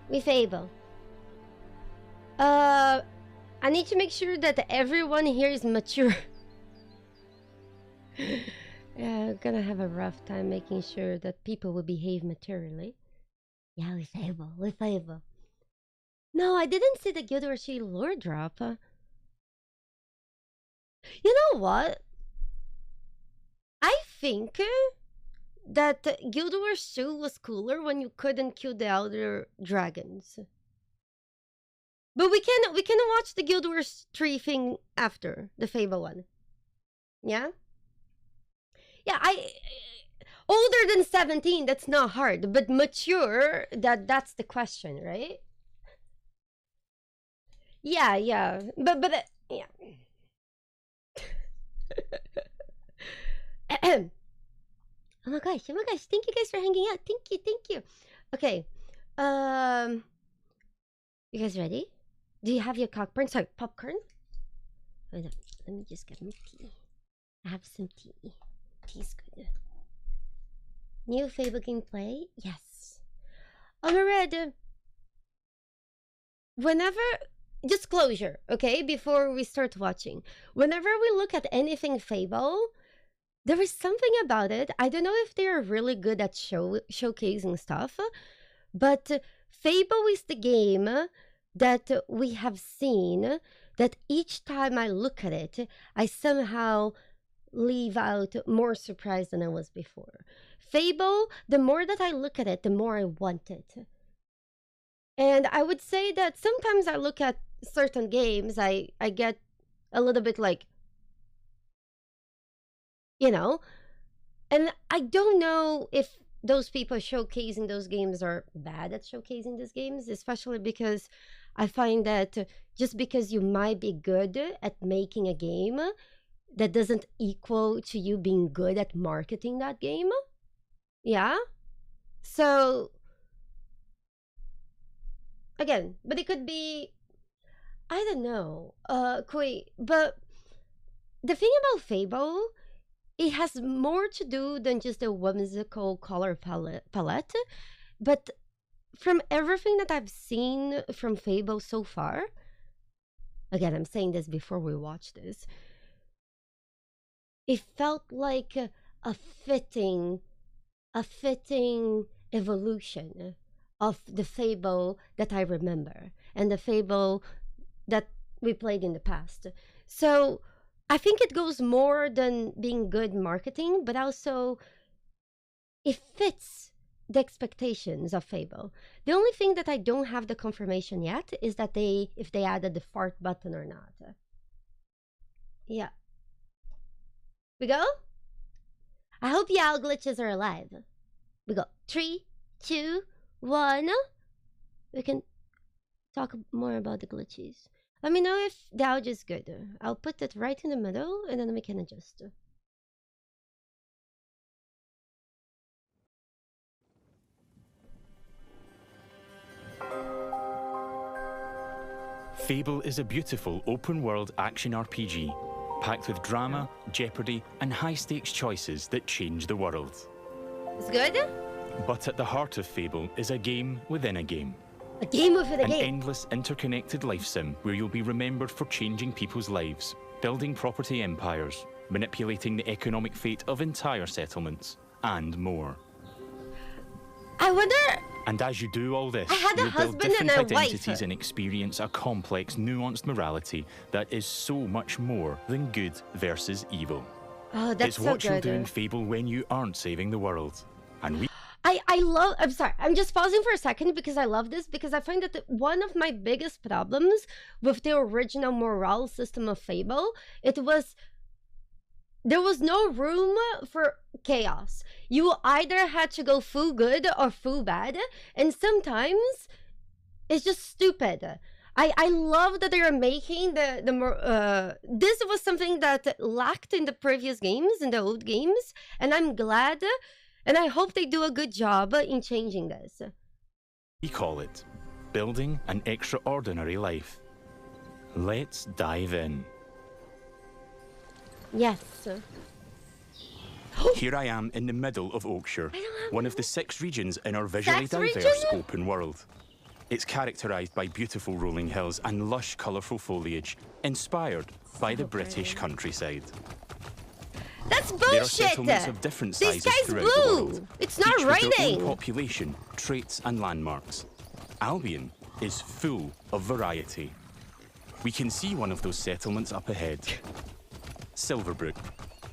with Fable. I need to make sure that everyone here is mature. Yeah, I'm gonna have a rough time making sure that people will behave maturely. Yeah, with Fable, with Fable. No, I didn't see the Guild Wars 3 lore drop. You know what? I think that Guild Wars 2 was cooler when you couldn't kill the Elder Dragons. But we can watch the Guild Wars 3 thing after the Fable one. Yeah? Yeah, older than 17, that's not hard, but mature, that's the question, right? Yeah, yeah. But yeah. Oh my gosh, thank you guys for hanging out. Thank you. Okay. You guys ready? Do you have your popcorn? Sorry, popcorn? Hold on. Let me just get my tea. I have some tea. Tea's good. New Fable gameplay? Yes. Red. Whenever... Disclosure, okay? Before we start watching. Whenever we look at anything Fable, there is something about it. I don't know if they're really good at showcasing stuff, but Fable is the game that we have seen that each time I look at it, I somehow leave out more surprised than I was before. Fable, the more that I look at it, the more I want it. And I would say that sometimes I look at certain games, I get a little bit like, you know, and I don't know if those people showcasing those games are bad at showcasing these games, especially because I find that just because you might be good at making a game, that doesn't equal to you being good at marketing that game. Yeah? So, again, but it could be, I don't know, Koi, but the thing about Fable, it has more to do than just a whimsical color palette, but from everything that I've seen from Fable so far, again, I'm saying this before we watch this, it felt like a fitting evolution of the Fable that I remember and the Fable that we played in the past. So I think it goes more than being good marketing, but also it fits the expectations of Fable. The only thing that I don't have the confirmation yet is that if they added the fart button or not. Yeah. We go? I hope the owl glitches are alive. We go. 3, 2, 1. We can talk more about the glitches. Let me know if the ouch is good. I'll put it right in the middle and then we can adjust. Fable is a beautiful open-world action RPG, packed with drama, jeopardy, and high-stakes choices that change the world. It's good? But at the heart of Fable is a game within a game. A game within a game? An endless, interconnected life sim where you'll be remembered for changing people's lives, building property empires, manipulating the economic fate of entire settlements, and more. I wonder... And as you do all this, I had a you'll build husband different and a identities wife. and experience a complex, nuanced morality that is so much more than good versus evil. Oh, that's it's so what good. you'll do in Fable when you aren't saving the world. And we... I love... I'm sorry. I'm just pausing for a second because I love this, because I find that one of my biggest problems with the original morale system of Fable, there was no room for chaos. You either had to go full good or full bad, and sometimes it's just stupid. I love that they're making the more this was something that lacked in the previous games, in the old games, and I'm glad, and I hope they do a good job in changing this. We call it building an extraordinary life. Let's dive in. Yes. Here I am in the middle of Oakshire, one of the 6 regions in our visually Sex diverse region? open world. It's characterised by beautiful rolling hills and lush, colourful foliage, inspired by the British countryside. That's There are bullshit! settlements of different This sizes guy's throughout the blue! world, It's not each with their own raining! population, traits and landmarks. Albion is full of variety. We can see one of those settlements up ahead. Silverbrook,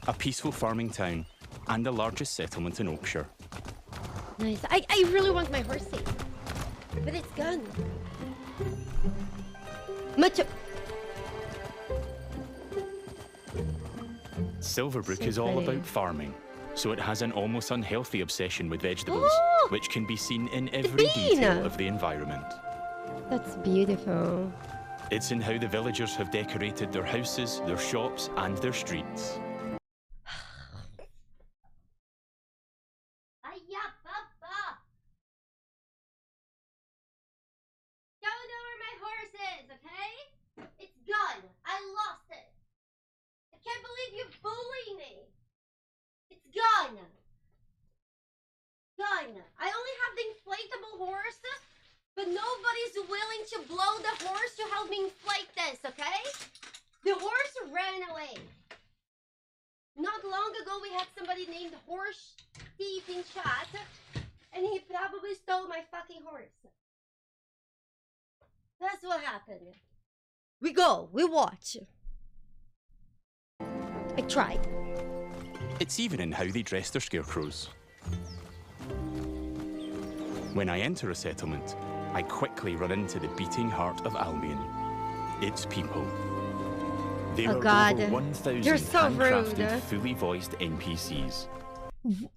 a peaceful farming town and the largest settlement in Oakshire. Nice. I really want my horse seat. But it's gone. Much. Silverbrook So is all pretty. about farming, so it has an almost unhealthy obsession with vegetables, Oh! which can be seen in every bean! detail of the environment. That's beautiful. It's in how the villagers have decorated their houses, their shops, and their streets. Don't know where my horse is, okay? It's gone. I lost it. I can't believe you bullied me. It's gone. Gone. I only have the inflatable horse, but nobody's willing to blow the horse to help me inflate this, okay? The horse ran away. Not long ago, we had somebody named Horse Thief in chat, and he probably stole my fucking horse. That's what happened. We go, we watch. I tried. It's even in how they dress their scarecrows. When I enter a settlement, I quickly run into the beating heart of Albion. Its people. There Oh are God. over 1,000 You're so handcrafted, rude. fully voiced NPCs.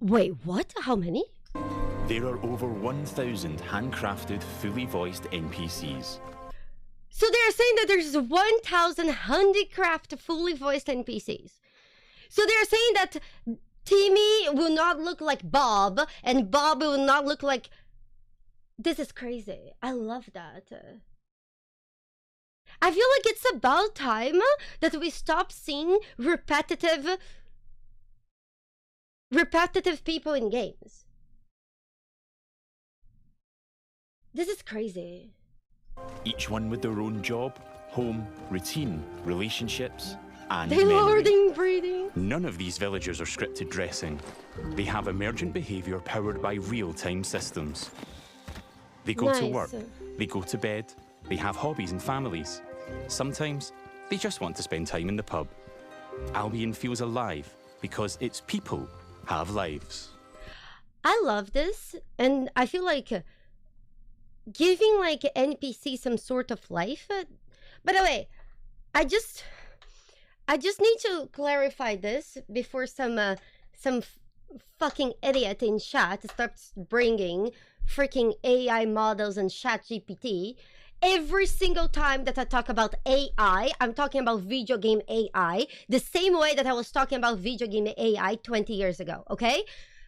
Wait, what? How many? There are over 1,000 handcrafted, fully voiced NPCs. So they're saying that there's 1,000 handicraft fully voiced NPCs. So they're saying that Timmy will not look like Bob, and Bob will not look like... This is crazy. I love that. I feel like it's about time that we stop seeing repetitive people in games. This is crazy. Each one with their own job, home, routine, relationships, and They lowered memory. the breathing. None of these villagers are scripted dressing. They have emergent behaviour powered by real-time systems. They go to Nice. work, they go to bed, they have hobbies and families. Sometimes, they just want to spend time in the pub. Albion feels alive because its people have lives. I love this, and I feel like giving like NPC some sort of life. By the way, I just need to clarify this before some fucking idiot in chat starts bringing freaking AI models and chat GPT. Every single time that I talk about AI, I'm talking about video game AI, the same way that I was talking about video game AI 20 years ago, okay?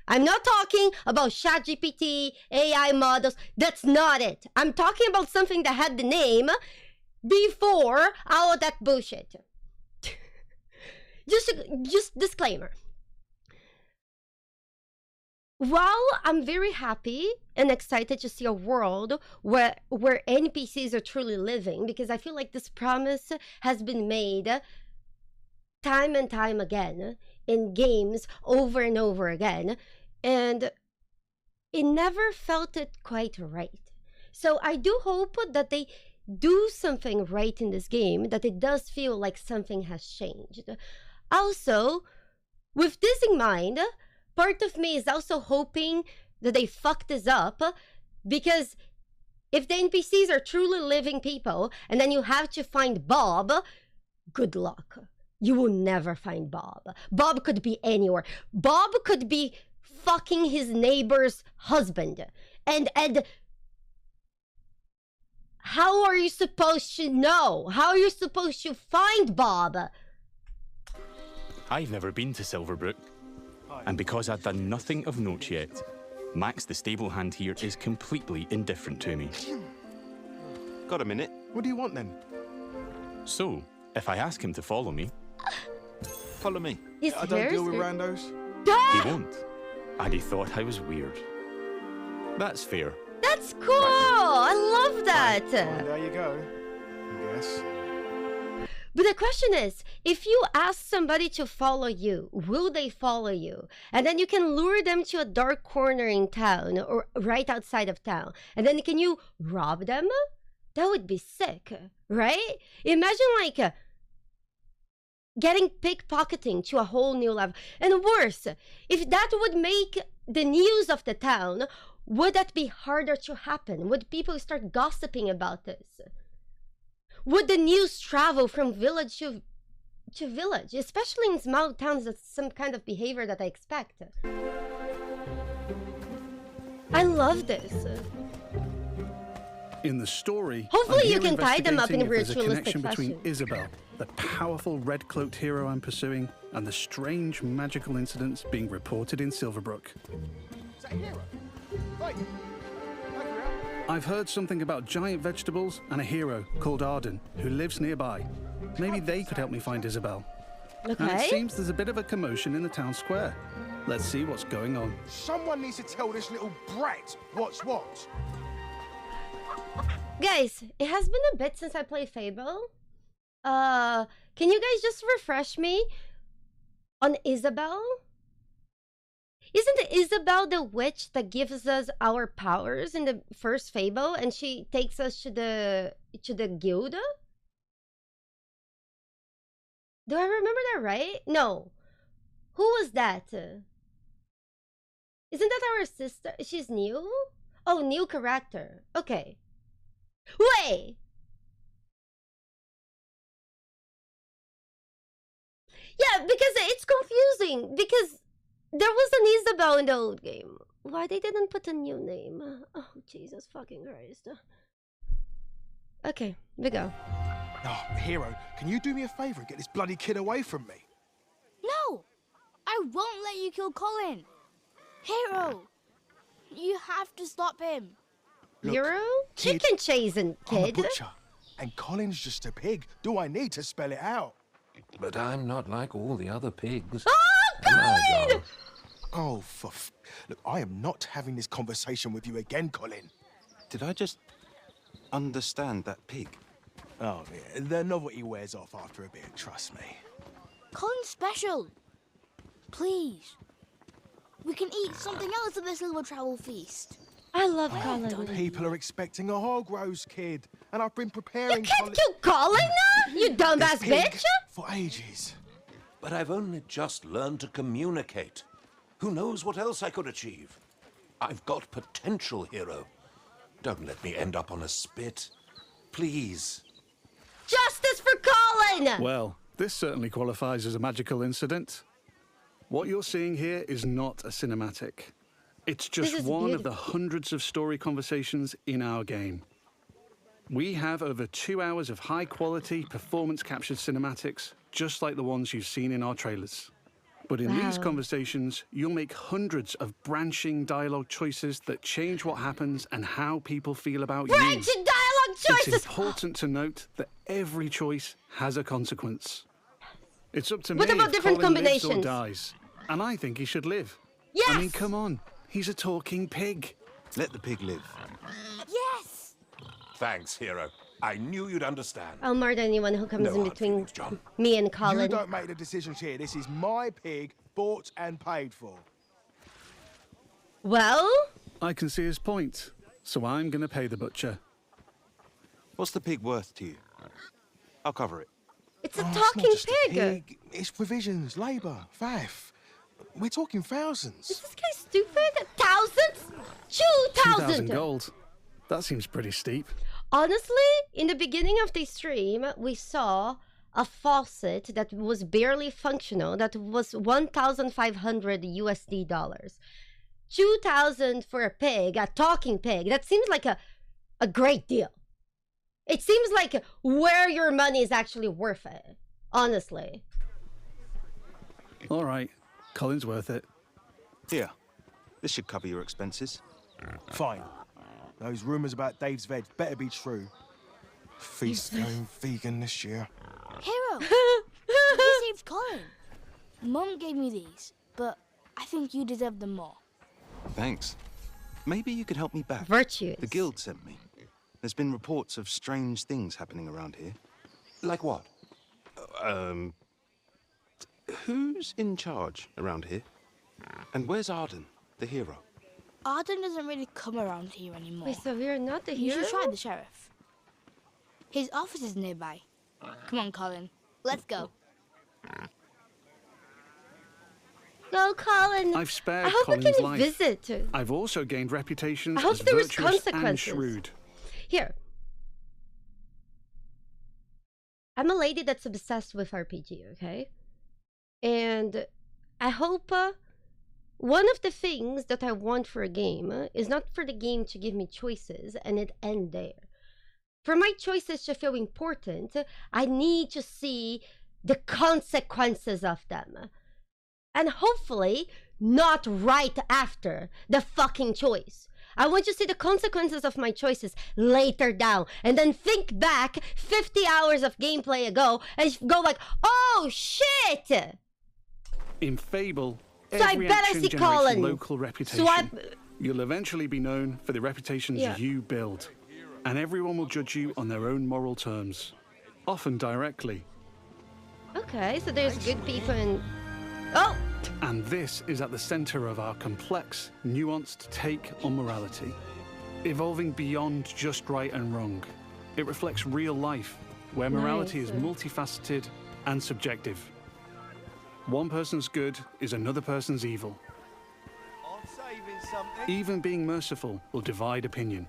I'm not talking about ChatGPT, AI models. That's not it. I'm talking about something that had the name before all that bullshit. Just disclaimer. While I'm very happy and excited to see a world where NPCs are truly living, because I feel like this promise has been made time and time again in games over and over again, and it never felt it quite right. So I do hope that they do something right in this game, that it does feel like something has changed. Also, with this in mind, part of me is also hoping that they fuck this up, because if the NPCs are truly living people and then you have to find Bob, good luck. You will never find Bob. Bob could be anywhere. Bob could be fucking his neighbor's husband. And how are you supposed to know? How are you supposed to find Bob? I've never been to Silverbrook, and because I've done nothing of note yet, Max the stable hand here is completely indifferent to me. Got a minute? What do you want then? So, if I ask him to follow me, Follow me. His I don't hair's deal with very- randos. he won't. And he thought I was weird. That's fair. That's cool. I love that. Well, there you go. I guess. But the question is, if you ask somebody to follow you, will they follow you? And then you can lure them to a dark corner in town or right outside of town. And then can you rob them? That would be sick, right? Imagine like getting pickpocketing to a whole new level. And worse, if that would make the news of the town, would that be harder to happen? Would people start gossiping about this? Would the news travel from village to village, especially in small towns? That's some kind of behavior that I expect. I love this. In the story, hopefully I'm you can tie them up in a investigating if there's ritualistic connection between fashion. Isabel, the powerful red-cloaked hero I'm pursuing, and the strange magical incidents being reported in Silverbrook. Is that a hero? Hey! I've heard something about giant vegetables and a hero called Arden who lives nearby. Maybe they could help me find Isabel. And it Okay. seems there's a bit of a commotion in the town square. Let's see what's going on. Someone needs to tell this little brat what's what. Guys, it has been a bit since I played Fable. Can you guys just refresh me on Isabel? Isn't Isabel the witch that gives us our powers in the first Fable, and she takes us to the guild? Do I remember that right? No. Who was that? Isn't that our sister? She's new? Oh, new character. Okay. Wait! Yeah, because it's confusing. Because there was an Isabel in the old game. Why they didn't put a new name? Oh, Jesus fucking Christ. Okay, we go. Oh, hero, can you do me a favour and get this bloody kid away from me? No! I won't let you kill Colin! Hero! You have to stop him. Look, Hero? kid, Chicken chasing, I'm a kid. butcher, and Colin's just a pig. Do I need to spell it out? But I'm not like all the other pigs. Oh, Am I, Colin! John? Oh, look, I am not having this conversation with you again, Colin. Did I just understand that pig? Oh, yeah, the novelty wears off after a bit, trust me. Colin's special. Please. We can eat something else at this little travel feast. I love Colin. People are expecting a hog roast, kid, and I've been You preparing can't kill Colin now, you dumbass this pig bitch! for ages. But I've only just learned to communicate. Who knows what else I could achieve? I've got potential, hero. Don't let me end up on a spit. Please. Justice for Colin! Well, this certainly qualifies as a magical incident. What you're seeing here is not a cinematic. It's just This is one of the beautiful. hundreds of story conversations in our game. We have over 2 hours of high-quality, performance-captured cinematics, just like the ones you've seen in our trailers. But in these Wow. conversations, you'll make hundreds of branching dialogue choices that change what happens and how people feel about you. Branching dialogue It's choices! important to note that every choice has a consequence. It's up to What me about if different Colin lives or combinations? dies. And I think he should live. Yes! I mean, come on. He's a talking pig. Let the pig live. Yes! Thanks, hero. I knew you'd understand. I'll murder anyone who comes No in hard between feelings, John. me and You Colin. don't make the decisions here. This is my pig, bought and paid for. Well, I can see his point. So I'm going to pay the butcher. What's the pig worth to you? I'll cover it. it's a Oh, talking it's not just pig. a pig. It's provisions, labour, faff. We're talking Is thousands. this guy stupid? Thousands? 2,000 2,000! gold. That seems pretty steep. Honestly, in the beginning of the stream, we saw a faucet that was barely functional that was 1,500 USD dollars. 2,000 for a pig, a talking pig. That seems like a great deal. It seems like where your money is actually worth it, honestly. All right. Colin's worth it. Here. This should cover your expenses. Fine. Those rumours about Dave's veg better be true. Feast going vegan this year. Hero! You saved Colin. Mum gave me these, but I think you deserve them more. Thanks. Maybe you could help me back. Virtues. The guild sent me. There's been reports of strange things happening around here. Like what? Who's in charge around here? And where's Arden, the hero? Arden doesn't really come around here anymore. Wait, so we're not the You hero? should try the sheriff. His office is nearby. Come on, Colin. Let's go. Go, Colin. I've spared I hope Colin's we can life. visit. I've also gained reputations I hope as there is virtuous and consequences. shrewd. Here. I'm a lady that's obsessed with RPG, okay? And I hope one of the things that I want for a game is not for the game to give me choices and it end there. For my choices to feel important, I need to see the consequences of them. And hopefully not right after the fucking choice. I want to see the consequences of my choices later down and then think back 50 hours of gameplay ago and go like, oh shit! In Fable, So I every bet I action see generates Colin. local reputation. So I... You'll eventually be known for the reputations Yeah. you build. And everyone will judge you on their own moral terms. Often directly. Okay, so there's good people and... Oh! And this is at the center of our complex, nuanced take on morality. Evolving beyond just right and wrong. It reflects real life, where morality is Nice. multifaceted and subjective. One person's good is another person's evil. I'm saving something. Even being merciful will divide opinion.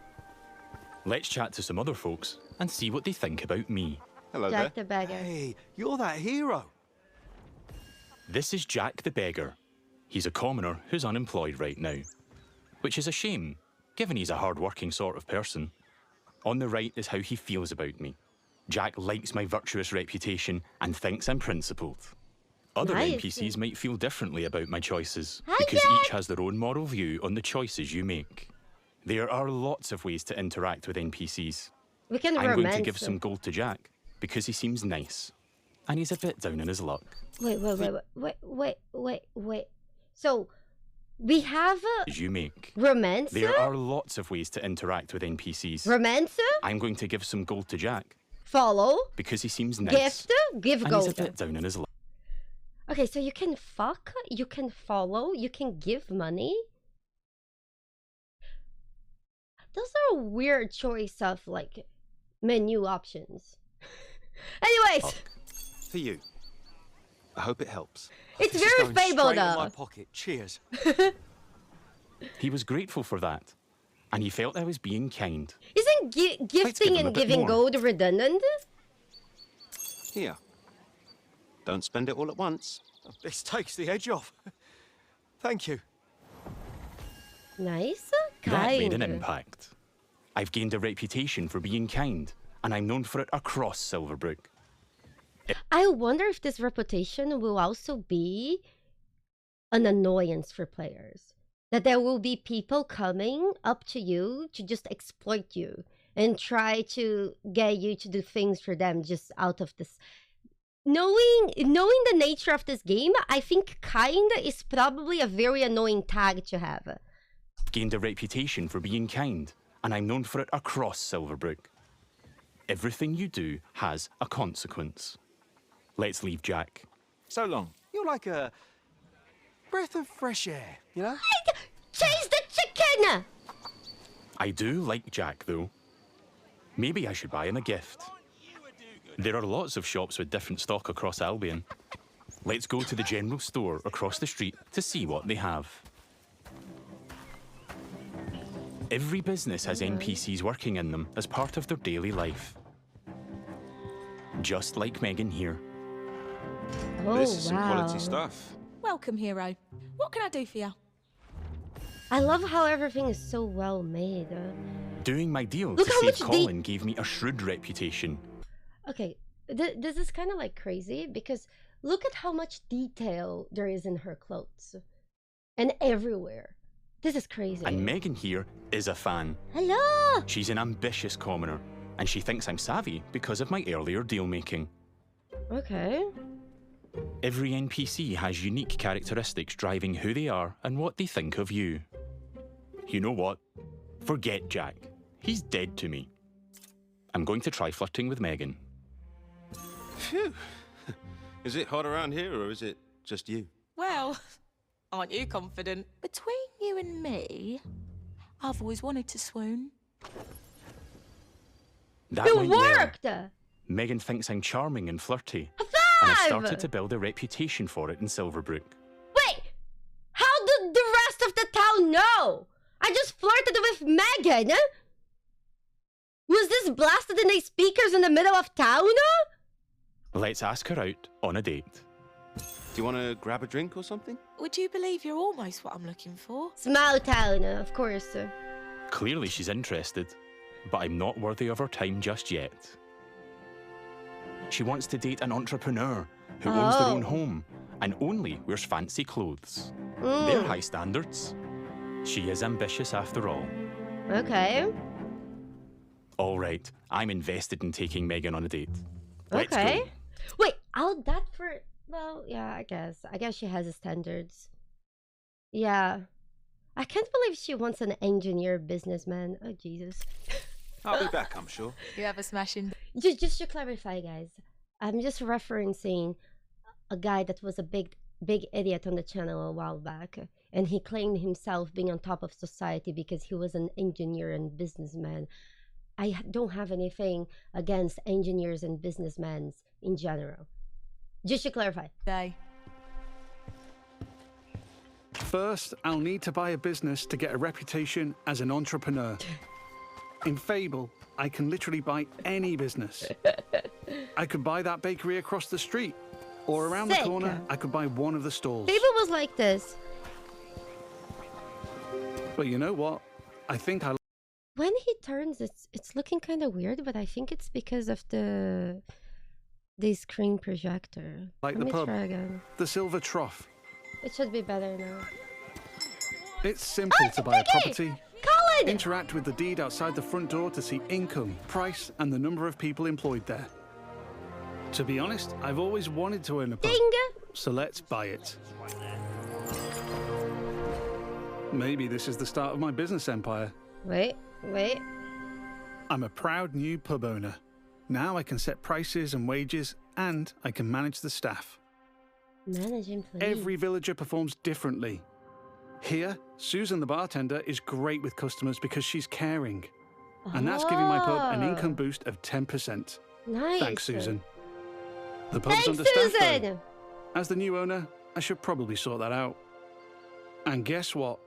Let's chat to some other folks and see what they think about me. Hello Jack there. the Beggar. Hey, you're that hero. This is Jack the Beggar. He's a commoner who's unemployed right now. Which is a shame, given he's a hard-working sort of person. On the right is how he feels about me. Jack likes my virtuous reputation and thinks I'm principled. Other Nice. NPCs might feel differently about my choices, Hi, because Jack. each has their own moral view on the choices you make. There are lots of ways to interact with NPCs. We can I'm romance going to give it. some gold to Jack, because he seems nice. And he's a bit down on his luck. Wait. So, we have a As you make. romance? There are lots of ways to interact with NPCs. Romance? I'm going to give some gold to Jack, Follow? because he seems nice. Gift? Give And he's a gold. bit down on his luck. Okay, so you can fuck, you can follow, you can give money. Those are a weird choice of like menu options. Anyways, For you. I hope it helps. it's This is very going Fable straight in my though. pocket. Cheers. He was grateful for that, and he felt I was being kind. Isn't give gifting him a and bit giving more. gold redundant? Here. Don't spend it all at once. This takes the edge off. Thank you. Nice, That made an kind. impact. I've gained a reputation for being kind, and I'm known for it across Silverbrook. I wonder if this reputation will also be an annoyance for players. That there will be people coming up to you to just exploit you and try to get you to do things for them just out of this. Knowing the nature of this game, I think kind is probably a very annoying tag to have. Gained a reputation for being kind, and I'm known for it across Silverbrook. Everything you do has a consequence. Let's leave Jack. So long. You're like a breath of fresh air, you know? Chase the chicken! I do like Jack, though. Maybe I should buy him a gift. There are lots of shops with different stock across Albion. Let's go to the general store across the street to see what they have. Every business has NPCs working in them as part of their daily life. Just like Megan here. Oh, This is some wow. quality stuff. Welcome, hero. What can I do for you? I love how everything is so well made. Doing my deal Look to how save much Colin gave me a shrewd reputation. Okay, this is kind of like crazy because look at how much detail there is in her clothes. And everywhere. This is crazy. And Megan here is a fan. Hello! She's an ambitious commoner, and she thinks I'm savvy because of my earlier deal making. Okay. Every NPC has unique characteristics driving who they are and what they think of you. You know what? Forget Jack. He's dead to me. I'm going to try flirting with Megan. Phew. Is it hot around here, or is it just you? Well, aren't you confident? Between you and me, I've always wanted to swoon. That It went well. worked! Megan thinks I'm charming and flirty. A And I've 5! started to build a reputation for it in Silverbrook. Wait! How did the rest of the town know? I just flirted with Megan! Was this blasted in the speakers in the middle of town? Let's ask her out on a date. Do you want to grab a drink or something? Would you believe you're almost what I'm looking for? Small town, of course. Clearly she's interested, but I'm not worthy of her time just yet. She wants to date an entrepreneur who owns their own home and only wears fancy clothes. They're high standards. She is ambitious after all. Okay. All right, I'm invested in taking Megan on a date. Let's Okay. go. Wait, all that for... Well, yeah, I guess. I guess she has standards. Yeah. I can't believe she wants an engineer businessman. Oh, Jesus. I'll be back, I'm sure. You have a smashing... Just to clarify, guys, I'm just referencing a guy that was a big idiot on the channel a while back, and he claimed himself being on top of society because he was an engineer and businessman. I don't have anything against engineers and businessmen in general. Just to clarify. day. First, I'll need to buy a business to get a reputation as an entrepreneur. In Fable, I can literally buy any business. I could buy that bakery across the street, or around Sick. the corner, I could buy one of the stalls. Fable was like this. But you know what? I think I When he turns, it's looking kind of weird, but I think it's because of the screen projector. like Let the me pub, try again. the Silver Trough. It should be better now. It's simple it's to a buy a piggy! property. Colin! Interact with the deed outside the front door to see income, price, and the number of people employed there. To be honest, I've always wanted to own a pub, Ding! so let's buy it. Maybe this is the start of my business empire. Wait. I'm a proud new pub owner. Now I can set prices and wages, and I can manage the staff. Manage employees. Every villager performs differently. Here, Susan the bartender is great with customers because she's caring. And that's giving my pub an income boost of 10%. Nice. Thanks, Susan. The pub's Thanks, understaffed, though. Susan! As the new owner, I should probably sort that out. And guess what?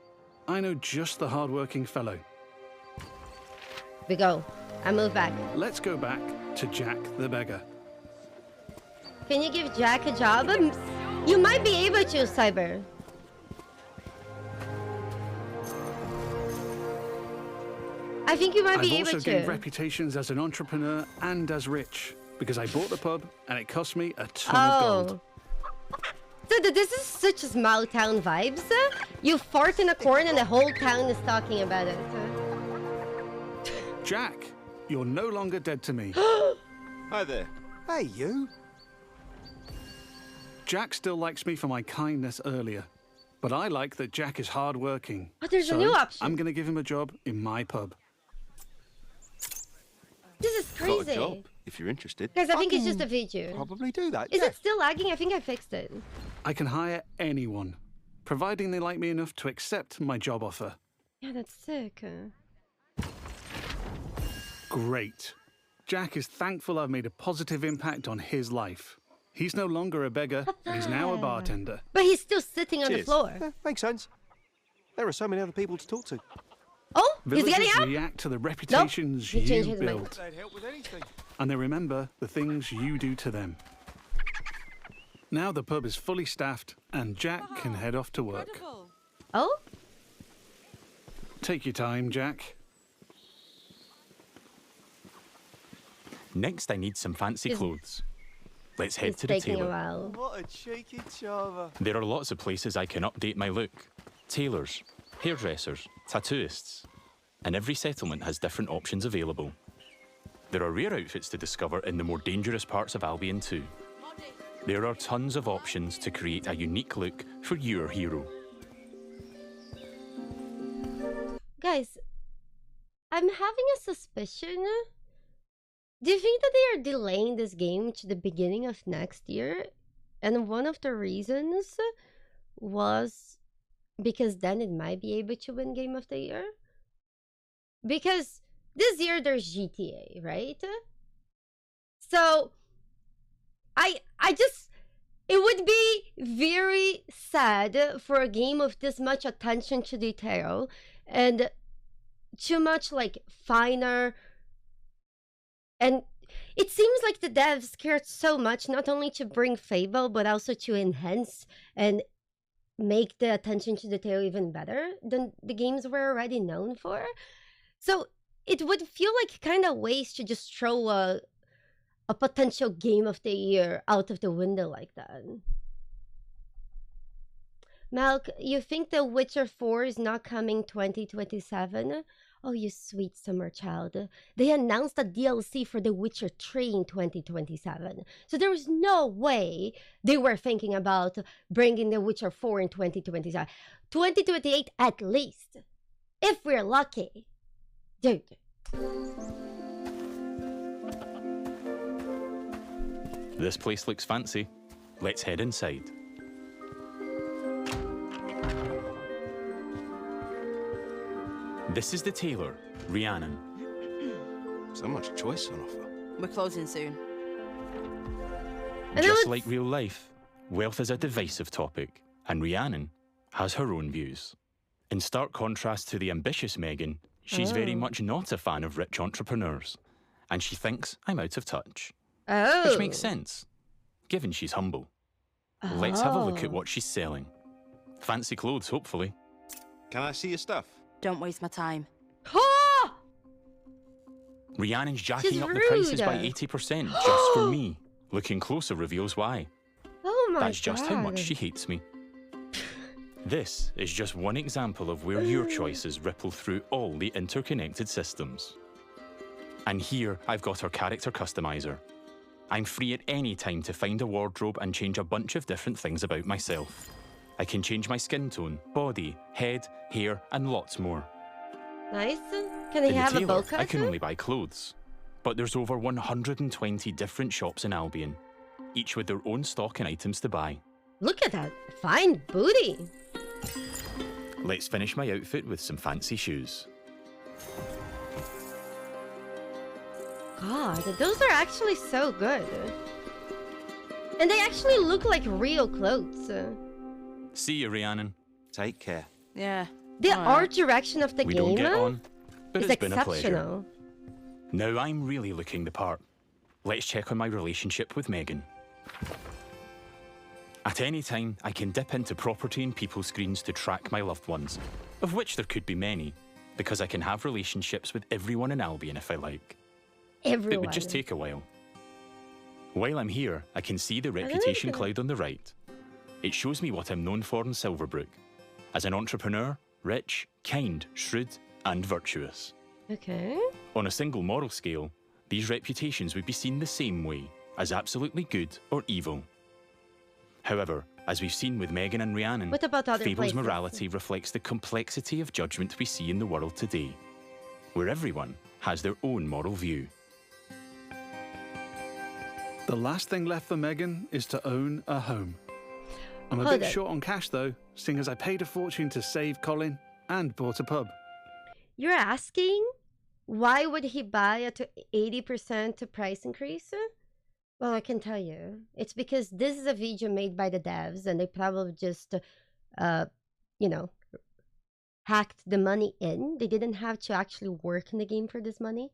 I know just the hard-working fellow. We go. I move back. Let's go back to Jack the beggar. Can you give Jack a job? You might be able to, Cyber. I think you might I've be also able gained to. reputations as an entrepreneur and as rich because I bought the pub and it cost me a ton of gold. So this is such small town vibes. You fart in a corner and the whole town is talking about it. Jack, you're no longer dead to me. Hi there. Hey, you. Jack still likes me for my kindness earlier, but I like that Jack is hardworking. Oh, there's a So new option. I'm going to give him a job in my pub. This is Got a crazy. job, if you're interested. Guys, I think it's just a video. Probably do that. Is yeah. it still lagging? I think I fixed it. I can hire anyone, providing they like me enough to accept my job offer. Yeah, that's sick. Great. Jack is thankful I've made a positive impact on his life. He's no longer a beggar, he's now a bartender. But he's still sitting on the Cheers. floor. Yeah, makes sense. There are so many other people to talk to. Oh, he's Villagers getting up? react to the reputations he changed you his mind. build, They'd help with anything. and they remember the things you do to them. Now the pub is fully staffed, and Jack can head off to work. Incredible. Oh? Take your time, Jack. Next, I need some fancy Is- clothes. Let's head It's to the taking a tailor. while. What a cheeky charmer. There are lots of places I can update my look. Tailors, hairdressers, tattooists. And every settlement has different options available. There are rare outfits to discover in the more dangerous parts of Albion too. There are tons of options to create a unique look for your hero. Guys, I'm having a suspicion Do you think that they are delaying this game to the beginning of next year? And one of the reasons was because then it might be able to win Game of the Year. Because this year there's GTA, right? So I just, it would be very sad for a game of this much attention to detail and too much like finer, and it seems like the devs cared so much not only to bring Fable but also to enhance and make the attention to detail even better than the games we're already known for. So it would feel like kind of waste to just throw a potential Game of the Year out of the window like that. Malk, you think The Witcher 4 is not coming 2027? Oh, you sweet summer child. They announced a DLC for The Witcher 3 in 2027. So there was no way they were thinking about bringing The Witcher 4 in 2027. 2028 at least. If we're lucky. Dude. This place looks fancy. Let's head inside. This is the tailor, Rhiannon. So much choice on offer. We're closing soon. Just like real life, wealth is a divisive topic, and Rhiannon has her own views. In stark contrast to the ambitious Megan, she's very much not a fan of rich entrepreneurs, and she thinks I'm out of touch. Oh. Which makes sense, given she's humble. Let's have a look at what she's selling. Fancy clothes, hopefully. Can I see your stuff? Don't waste my time. Oh! Rhiannon's jacking She's up the prices by rude. 80% just for me. Looking closer reveals why. Oh my That's just how much God. she hates me. This is just one example of where your choices ripple through all the interconnected systems. And here I've got our character customizer. I'm free at any time to find a wardrobe and change a bunch of different things about myself. I can change my skin tone, body, head, hair, and lots more. Nice. Can I In have the a bow tailor, cut? I can only buy clothes. But there's over 120 different shops in Albion, each with their own stock and items to buy. Look at that. Fine booty. Let's finish my outfit with some fancy shoes. God, those are actually so good. And they actually look like real clothes. See you, Rhiannon. Take care. Yeah. The alright. art direction of the We game don't get on, but is it's been a pleasure. exceptional. Now I'm really looking the part. Let's check on my relationship with Megan. At any time, I can dip into property and people screens to track my loved ones, of which there could be many, because I can have relationships with everyone in Albion if I like. Everyone. It would just take a while. While I'm here, I can see the reputation cloud on the right. It shows me what I'm known for in Silverbrook. As an entrepreneur, rich, kind, shrewd, and virtuous. Okay. On a single moral scale, these reputations would be seen the same way, as absolutely good or evil. However, as we've seen with Megan and Rhiannon, What about other Fable's places? morality reflects the complexity of judgment we see in the world today, where everyone has their own moral view. The last thing left for Megan is to own a home. I'm a Hold bit on. short on cash though, seeing as I paid a fortune to save Colin and bought a pub. You're asking why would he buy at 80% price increase? Well, I can tell you. It's because this is a video made by the devs and they probably just, you know, hacked the money in. They didn't have to actually work in the game for this money.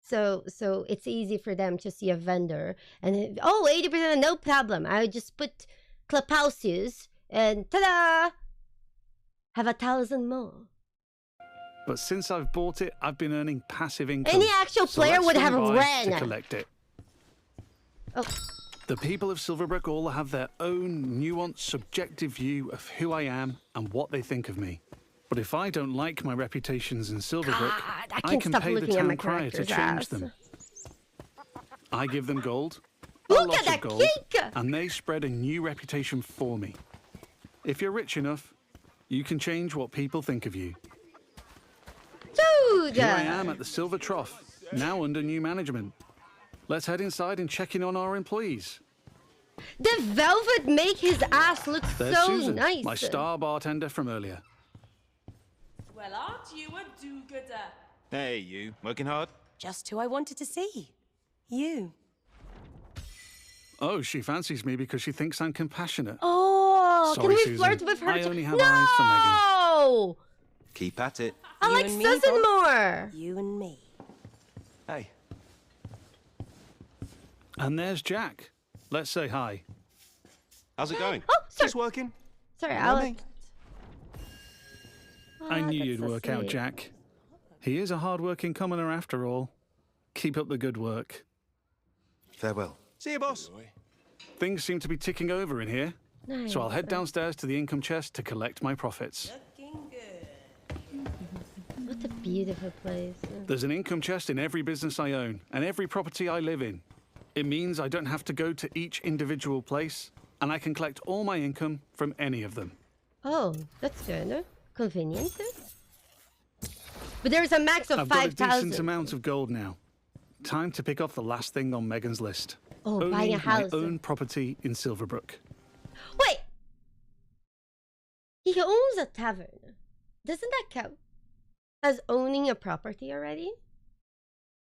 So it's easy for them to see a vendor and, 80%, no problem. I just put Clapausius and ta-da! Have 1,000 more. But since I've bought it, I've been earning passive income. Any actual So player let's would have swing by ran. to collect it. Oh. The people of Silverbrook all have their own nuanced, subjective view of who I am and what they think of me. But if I don't like my reputations in Silverbrook, God, I I can't can stop pay the looking at my town crier to character's change ass. them. I give them gold, a Look lot at of that gold, cake! and they spread a new reputation for me. If you're rich enough, you can change what people think of you. Dude! Here I am at the Silver Trough, now under new management. Let's head inside and check in on our employees. The velvet make his ass look There's so Susan, nice. my star bartender from earlier. Well, aren't you a do-gooder? Hey, you. Working hard? Just who I wanted to see. You. Oh, she fancies me because she thinks I'm compassionate. Oh, Sorry, can we Susan. flirt with her? I only have eyes for Megan. No! Keep at it. I You like and me, Susan boss. more. You and me. Hey, And there's Jack. Let's say hi. How's it going? Oh, sorry. just working. Sorry, You know Alex. me. I knew that's you'd so work out, sweet. Jack. He is a hard-working commoner after all. Keep up the good work. Farewell. See you, boss. Things seem to be ticking over in here. Nice. So I'll head downstairs to the income chest to collect my profits. What a beautiful place. There's an income chest in every business I own and every property I live in. It means I don't have to go to each individual place, and I can collect all my income from any of them. Oh, that's good. Convenient. But there's a max of I've got a decent 5,000. amount of gold now. Time to pick off the last thing on Megan's list. Oh, Owning buying a house. my own property in Silverbrook. Wait! He owns a tavern. Doesn't that count as owning a property already?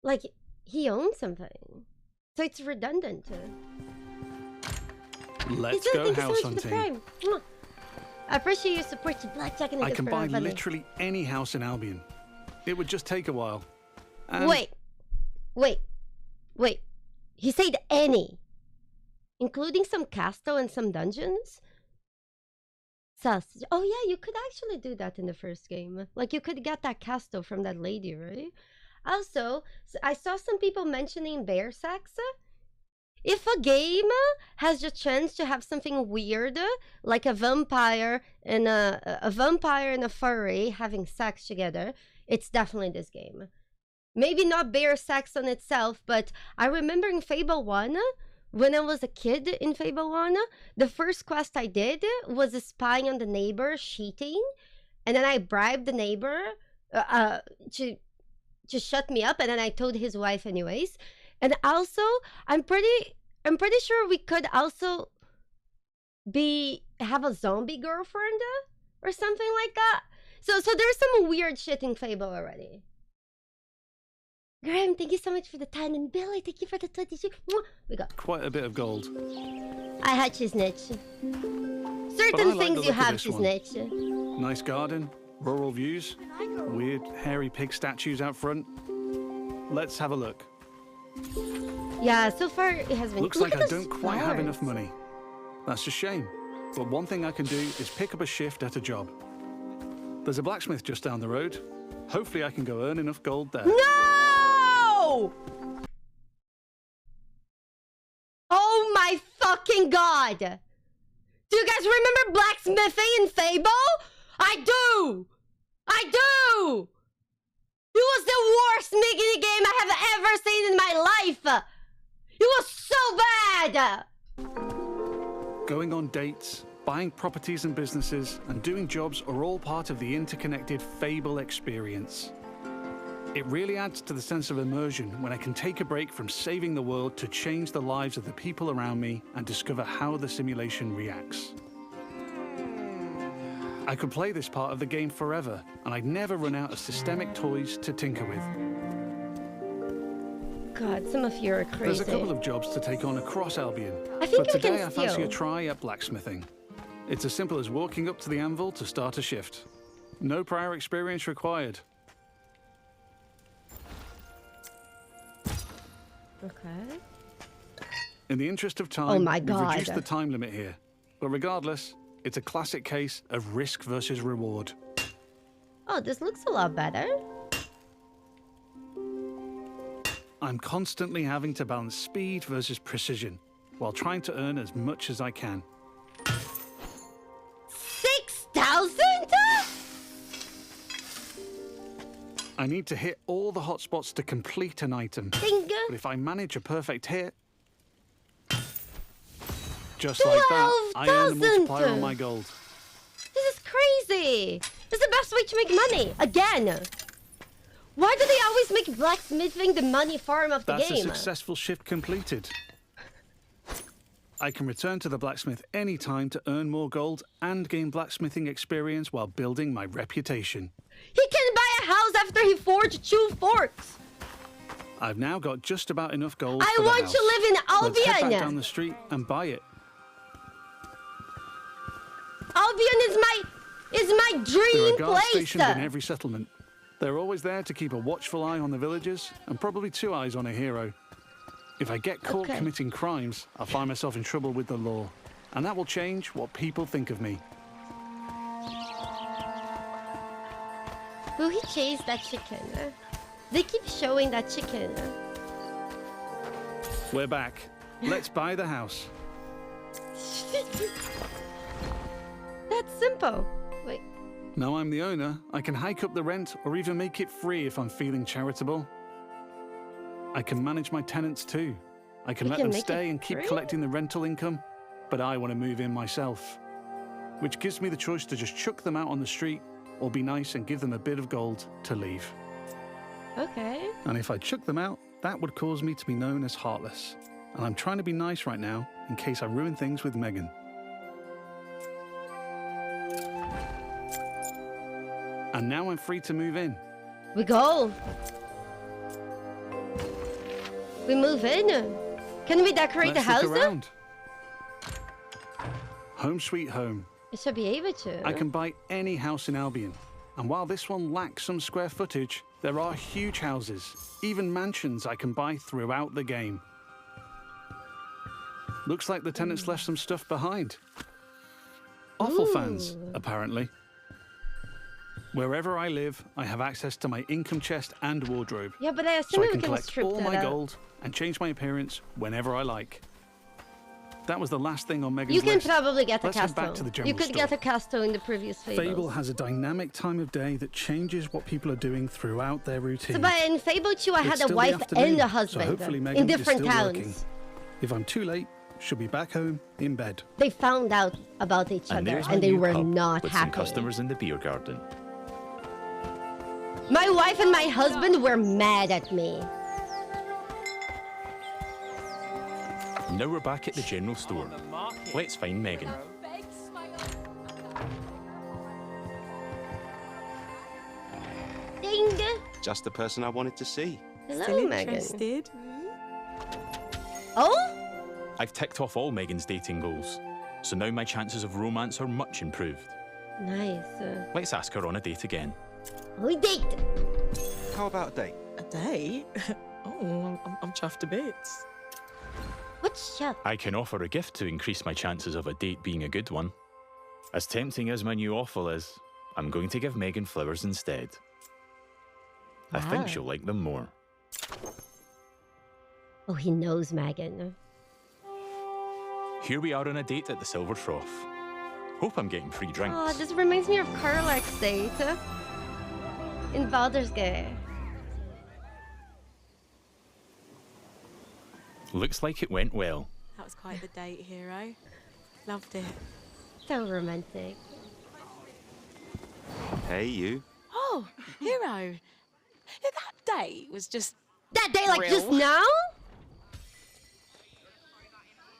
Like, he owns something. So it's redundant. Let's Lisa, go thank you so house much for the hunting. prime. Mwah. I appreciate your support to Blackjack and I can buy Bunny. literally any house in Albion. It would just take a while. And Wait. He said any. Including some castle and some dungeons? Sus. Oh yeah, you could actually do that in the first game. Like, you could get that castle from that lady, right? Also, I saw some people mentioning bear sex. If a game has the chance to have something weird, like a vampire and a furry having sex together, it's definitely this game. Maybe not bear sex on itself, but I remember in Fable 1, when I was a kid in Fable 1, the first quest I did was spying on the neighbor cheating, and then I bribed the neighbor to shut me up, and then I told his wife anyways. And also, I'm pretty sure we could also have a zombie girlfriend or something like that. So there's some weird shit in Fable already. Graham, thank you so much for the 10, and Billy, thank you for the 22. We got quite a bit of gold. I had to snitch. But I Certain like things the you look of have this to one. snitch. Nice garden, rural views, weird hairy pig statues out front. Let's have a look. Yeah, so far it has been. Looks Look like at I the don't quite have stars. enough money. That's a shame. But one thing I can do is pick up a shift at a job. There's a blacksmith just down the road. Hopefully I can go earn enough gold there. No! Oh my fucking god! Do you guys remember blacksmithing in Fable? I do! It was the worst mini game I have ever seen in my life! It was so bad! Going on dates, buying properties and businesses, and doing jobs are all part of the interconnected Fable experience. It really adds to the sense of immersion when I can take a break from saving the world to change the lives of the people around me and discover how the simulation reacts. I could play this part of the game forever, and I'd never run out of systemic toys to tinker with. God, some of you are crazy. There's a couple of jobs to take on across Albion, I think but I can today I fancy steal. a try at blacksmithing. It's as simple as walking up to the anvil to start a shift. No prior experience required. Okay. In the interest of time, Oh my we've God. reduced the time limit here. But regardless, it's a classic case of risk versus reward. Oh, this looks a lot better. I'm constantly having to balance speed versus precision, while trying to earn as much as I can. 6,000? I need to hit all the hotspots to complete an item. Bingo. But if I manage a perfect hit, just like that, I earn a 12,000. multiplier on my gold. This is crazy. This is the best way to make money. Again. Why do they always make blacksmithing the money farm of the That's game? a successful shift completed. I can return to the blacksmith any time to earn more gold and gain blacksmithing experience while building my reputation. He can buy a house after he forged 2 forks. I've now got just about enough gold I for the want house. to live in Let's head back Albion. down the street and buy it. Albion is my There are dream guards place. stationed in every settlement. They're always there to keep a watchful eye on the villagers and probably 2 eyes on a hero. If I get caught Okay. committing crimes, I'll find myself in trouble with the law. And that will change what people think of me. Will he chase that chicken? They keep showing that chicken. We're back. Let's buy the house. That's simple. Wait. Now I'm the owner, I can hike up the rent or even make it free if I'm feeling charitable. I can manage my tenants too. I can You let can them make stay it and keep free? collecting the rental income, but I want to move in myself. Which gives me the choice to just chuck them out on the street or be nice and give them a bit of gold to leave. Okay. And if I chuck them out, that would cause me to be known as heartless. And I'm trying to be nice right now in case I ruin things with Megan. And now I'm free to move in. We go. We move in. Can we decorate Let's the house? look around. Home sweet home. I should be able to. I can buy any house in Albion. And while this one lacks some square footage, there are huge houses, even mansions I can buy throughout the game. Looks like the tenants left some stuff behind. Awful fans, apparently. Wherever I live, I have access to my income chest and wardrobe. Yeah, but I So assume I we can can collect strip all that my out. gold and change my appearance whenever I like. That was the last thing on Megan's You can list. probably get a Let's head castle. back to the You general could store. get a castle in the previous Fables. Fable has a dynamic time of day that changes what people are doing throughout their routine. So, but in Fable 2, I It's had a still the wife afternoon, and a so husband hopefully in Megan is different still towns. working. If I'm too late, she'll be back home in bed. They found out about each And other there's my and they new were pub not with some happy. customers in the beer garden. My wife and my husband were mad at me. Now we're back at the general store. Let's find Megan. Ding! Just the person I wanted to see. Hello, Still Megan. interested? Oh? I've ticked off all Megan's dating goals, so now my chances of romance are much improved. Nice. Let's ask her on a date again. We date. How about a date? A date? Oh, I'm chuffed to bits. What's up? I can offer a gift to increase my chances of a date being a good one. As tempting as my new offal is, I'm going to give Megan flowers instead. I Wow. think she'll like them more. Oh, he knows Megan. Here we are on a date at the Silver Trough. Hope I'm getting free drinks. Oh, this reminds me of Carlax's date in Baldur's Gate. Looks like it went well. That was quite the date, hero. Loved it. So romantic. Hey, you. Oh, hero. Yeah, that date was just That day, like just real. now?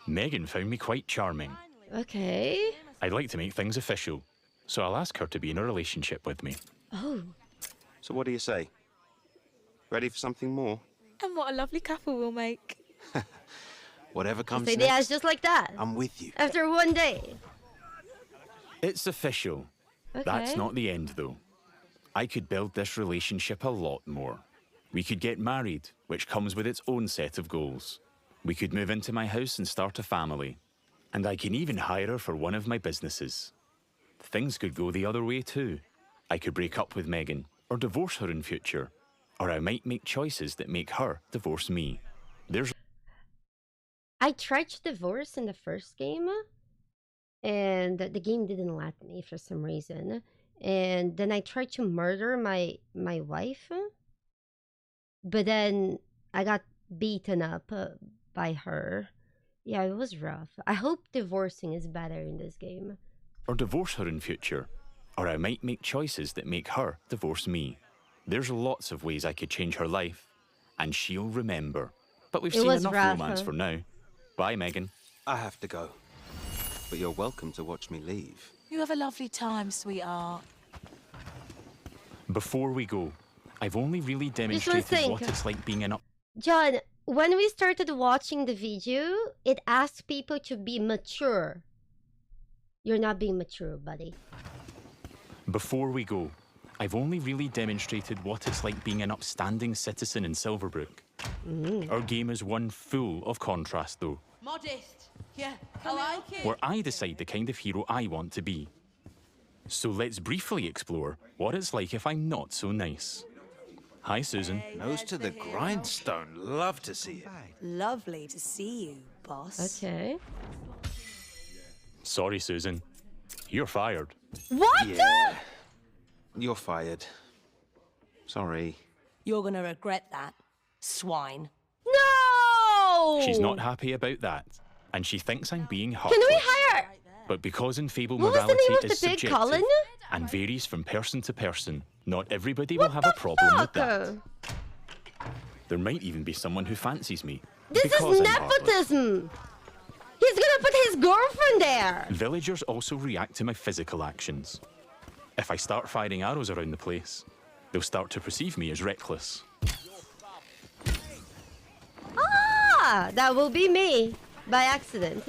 Megan found me quite charming. Okay. I'd like to make things official, so I'll ask her to be in a relationship with me. Oh. So what do you say? Ready for something more? And what a lovely couple we'll make. Whatever comes Say the ass next, just like that. I'm with you. After one day. It's official. That's Okay. not the end, though. I could build this relationship a lot more. We could get married, which comes with its own set of goals. We could move into my house and start a family. And I can even hire her for one of my businesses. Things could go the other way, too. I could break up with Megan, or divorce her in future. Or I might make choices that make her divorce me. There's I tried to divorce in the first game, and the game didn't let me for some reason. And then I tried to murder my wife, but then I got beaten up by her. Yeah, it was rough. I hope divorcing is better in this game. or divorce her in future. Or I might make choices that make her divorce me. There's lots of ways I could change her life, and she'll remember. But we've It seen was enough rough, romance huh? for now. Bye, Megan. I have to go. But you're welcome to watch me leave. You have a lovely time, sweetheart. Before we go, I've only really Just one demonstrated thing. what it's like being an John, when we started watching the video, it asked people to be mature. You're not being mature, buddy. Before we go, I've only really demonstrated what it's like being an upstanding citizen in Silverbrook. Our game is one full of contrast, though, Modest. Yeah, I like it. where I decide the kind of hero I want to be. So let's briefly explore what it's like if I'm not so nice. Hi, Susan. Nose to the grindstone. Love to see it. Lovely to see you, boss. Okay. Sorry, Susan. You're fired. What? Yeah. You're fired. Sorry. You're gonna regret that, swine. No! She's not happy about that, and she thinks I'm being Can heartless. we hire... But because in Fable What was the morality name of is the pig, subjective Colin? and varies from person to person, not everybody will What have the a problem with fuck? that. There might even be someone who fancies me. This because is I'm heartless. nepotism! He's gonna put his girlfriend there! Villagers also react to my physical actions. If I start firing arrows around the place, they'll start to perceive me as reckless. Ah! That will be me. By accident.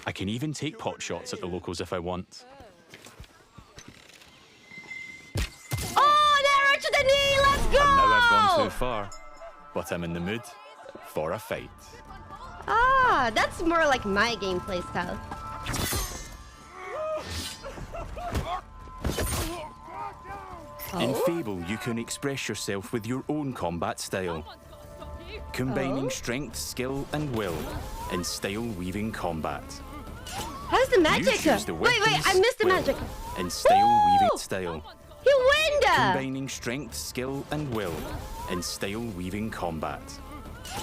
I can even take pot shots at the locals if I want. Oh, an arrow to the knee! Let's go! Now I've gone too far, but I'm in the mood for a fight. Ah, that's more like my gameplay style. In Oh? Fable, you can express yourself with your own combat style, combining Oh? strength, skill, and will in style-weaving combat. How's the magic? choose the Wait, weapons, I missed the will, magic. In style-weaving Woo! style, He win! combining strength, skill, and will in style-weaving combat.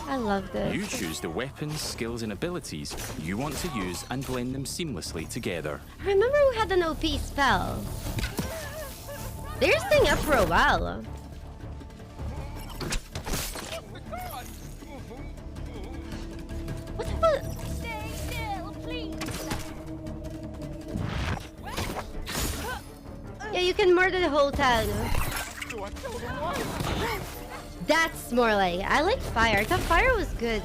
I love this. You choose the weapons, skills, and abilities you want to use and blend them seamlessly together. Remember we had an OP spell. They're staying up for a while. What the... Stay still, please. Yeah, you can murder the whole town. That's more like... I like fire. I thought fire was good.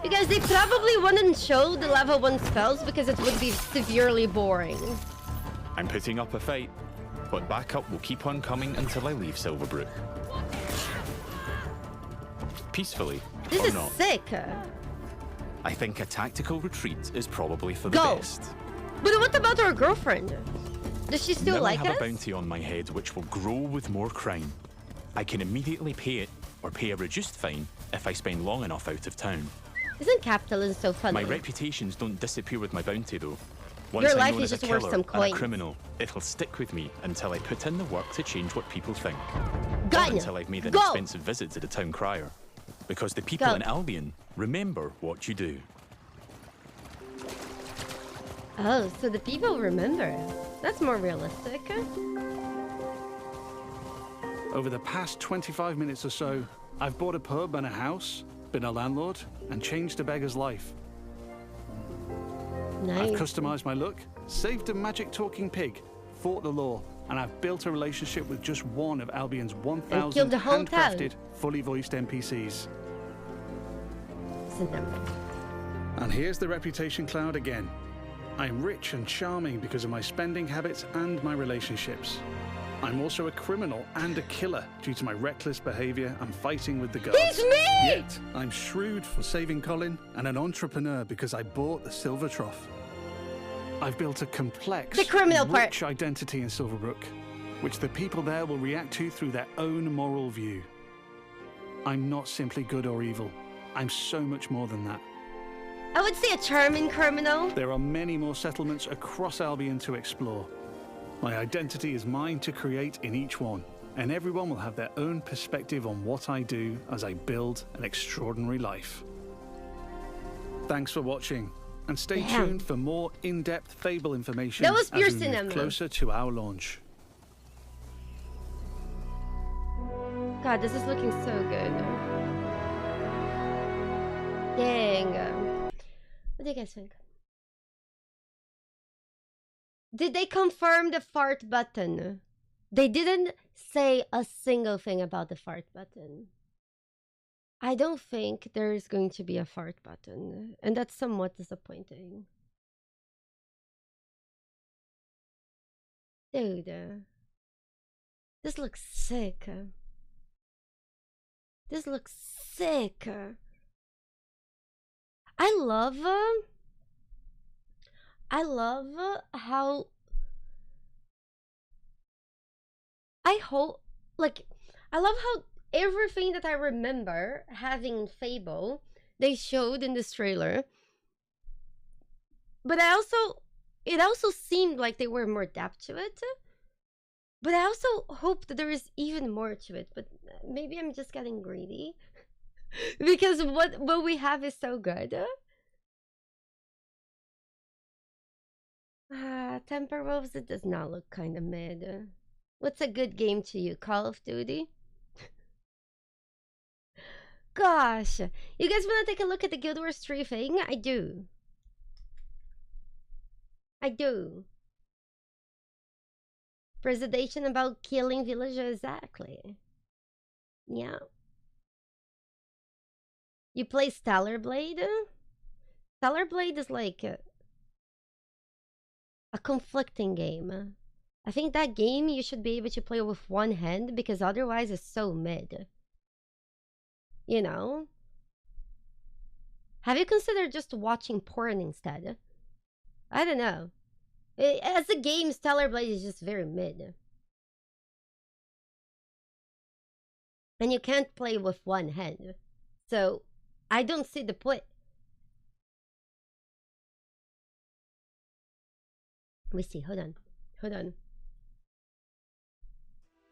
Because they probably wouldn't show the level 1 spells because it would be severely boring. I'm putting up a fight, but backup will keep on coming until I leave Silverbrook. Peacefully, This or is not. sick. I think a tactical retreat is probably for the Go. best. But what about our girlfriend? Does she still Now like I have us? a bounty on my head which will grow with more crime. I can immediately pay it, or pay a reduced fine, if I spend long enough out of town. Isn't capitalism so funny? My reputations don't disappear with my bounty, though. Once Your I'm life known is as a just worth killer some and a coins. criminal, it'll stick with me until I put in the work to change what people think. Got Or ya. until I've made an Go. expensive visit to the town crier. Because the people Go. in Albion remember what you do. Oh, so the people remember. That's more realistic. Over the past 25 minutes or so, I've bought a pub and a house, been a landlord, and changed a beggar's life. Nice. I've customized my look, saved a magic talking pig, fought the law, and I've built a relationship with just one of Albion's 1,000 killed the whole town. handcrafted, fully voiced NPCs. Isn't that right? And here's the reputation cloud again. I'm rich and charming because of my spending habits and my relationships. I'm also a criminal and a killer due to my reckless behavior and fighting with the guards. He's me! Yet, I'm shrewd for saving Colin and an entrepreneur because I bought the Silver Trough. I've built a complex, The criminal part. rich identity in Silverbrook, which the people there will react to through their own moral view. I'm not simply good or evil. I'm so much more than that. I would say a charming criminal. There are many more settlements across Albion to explore. My identity is mine to create in each one, and everyone will have their own perspective on what I do as I build an extraordinary life. Thanks for watching, and stay tuned for more in-depth Fable information That was pure as we cinema. move closer to our launch. God, this is looking so good. Dang. What do you guys think? Did they confirm the fart button? They didn't say a single thing about the fart button. I don't think there's going to be a fart button, and that's somewhat disappointing. Dude, this looks sick. This looks sick. I love how I hope, like, I love how everything that I remember having in Fable, they showed in this trailer. But it also seemed like they were more depth to it. But I also hope that there is even more to it. But maybe I'm just getting greedy. Because what we have is so good. Temper Wolves, it does not look kind of mid. What's a good game to you? Call of Duty? Gosh. You guys want to take a look at the Guild Wars 3 thing? I do. I do. Presentation about killing villagers, exactly. Yeah. You play Stellar Blade? Stellar Blade is like a conflicting game. I think that game you should be able to play with one hand because otherwise it's so mid. You know? Have you considered just watching porn instead? I don't know. As a game, Stellar Blade is just very mid. And you can't play with one hand. So, I don't see the point. Let me see. Hold on. Hold on.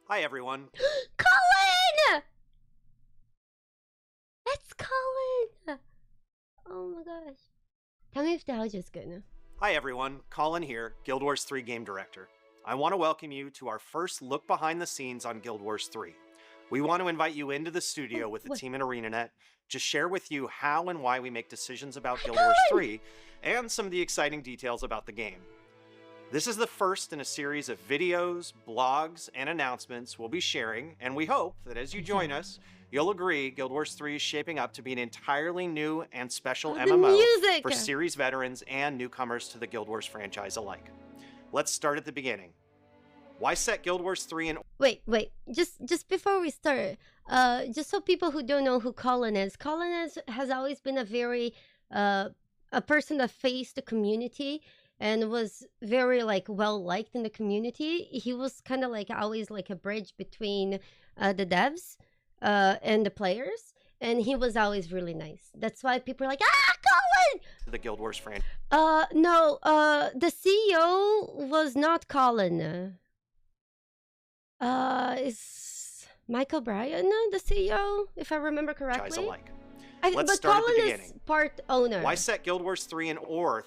Hi, everyone. Colin! That's Colin! Oh my gosh. Tell me if the audio is good. Hi, everyone. Colin here, Guild Wars 3 Game Director. I want to welcome you to our first look behind the scenes on Guild Wars 3. We want to invite you into the studio with the team at ArenaNet to share with you how and why we make decisions about Guild Wars 3 and some of the exciting details about the game. This is the first in a series of videos, blogs, and announcements we'll be sharing, and we hope that as you join us, you'll agree Guild Wars 3 is shaping up to be an entirely new and special MMO for series veterans and newcomers to the Guild Wars franchise alike. Let's start at the beginning. Why set Guild Wars 3 in... Wait. Just before we start, just so people who don't know who Colin is has always been a very, a person that faced the community and was very like well liked in the community. He was kind of like always like a bridge between the devs and the players, and he was always really nice. That's why people are like, Colin! The Guild Wars franchise. No, the CEO was not Colin. Is Michael Bryan the CEO, if I remember correctly? Alike. But Colin is part owner. Why set Guild Wars 3 in OR?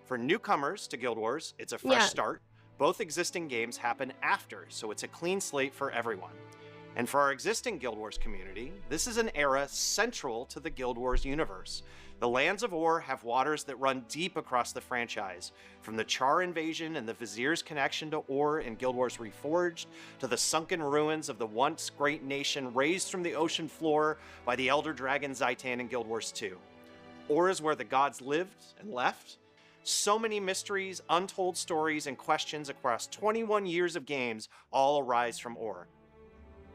For newcomers to Guild Wars, it's a fresh start. Both existing games happen after, so it's a clean slate for everyone. And for our existing Guild Wars community, this is an era central to the Guild Wars universe. The lands of Or have waters that run deep across the franchise, from the Char invasion and the Vizier's connection to Or in Guild Wars Reforged, to the sunken ruins of the once great nation raised from the ocean floor by the Elder Dragon Zaitan in Guild Wars 2. Or is where the gods lived and left. So many mysteries, untold stories, and questions across 21 years of games all arise from Or.